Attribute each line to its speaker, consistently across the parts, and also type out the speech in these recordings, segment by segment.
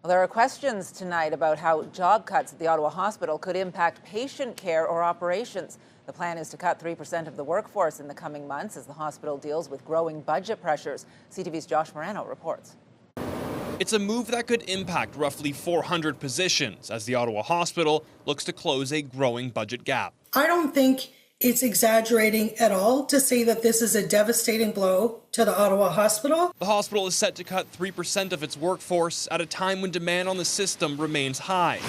Speaker 1: Well, there are questions tonight about how job cuts at the Ottawa Hospital could impact patient care or operations. The plan is to cut 3% of the workforce in the coming months as the hospital deals with growing budget pressures. CTV's Josh Marano reports.
Speaker 2: It's a move that could impact roughly 400 positions as the Ottawa Hospital looks to close a growing budget gap.
Speaker 3: I don't think it's exaggerating at all to say that this is a devastating blow to the Ottawa Hospital.
Speaker 2: The hospital is set to cut 3% of its workforce at a time when demand on the system remains high.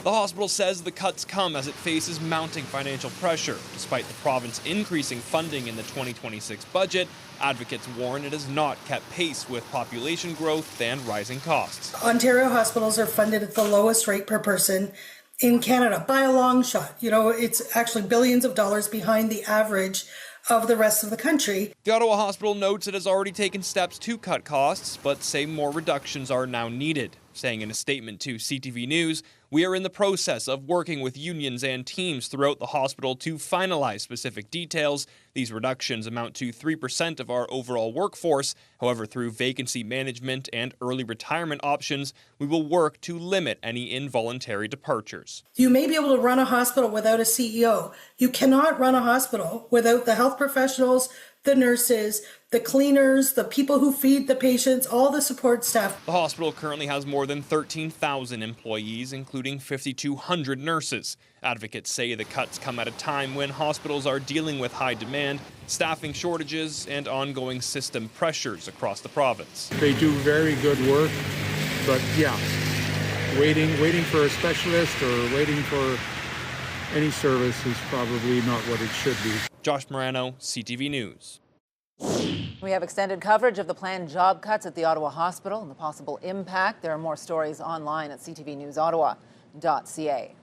Speaker 2: The hospital says the cuts come as it faces mounting financial pressure. Despite the province increasing funding in the 2026 budget, advocates warn it has not kept pace with population growth and rising costs.
Speaker 3: Ontario hospitals are funded at the lowest rate per person in Canada by a long shot. You know, it's actually billions of dollars behind the average of the rest of the country.
Speaker 2: The Ottawa Hospital notes it has already taken steps to cut costs, but say more reductions are now needed. Saying in a statement to CTV News, "We are in the process of working with unions and teams throughout the hospital to finalize specific details. These reductions amount to 3% of our overall workforce. However, through vacancy management and early retirement options, we will work to limit any involuntary departures."
Speaker 3: You may be able to run a hospital without a CEO. You cannot run a hospital without the health professionals, the nurses, the cleaners, the people who feed the patients, all the support staff.
Speaker 2: The hospital currently has more than 13,000 employees, including 5,200 nurses. Advocates say the cuts come at a time when hospitals are dealing with high demand, staffing shortages, and ongoing system pressures across the province.
Speaker 4: They do very good work, but yeah, waiting for a specialist or waiting for any service is probably not what it should be.
Speaker 2: Josh Marano, CTV News.
Speaker 1: We have extended coverage of the planned job cuts at the Ottawa Hospital and the possible impact. There are more stories online at ctvnewsottawa.ca.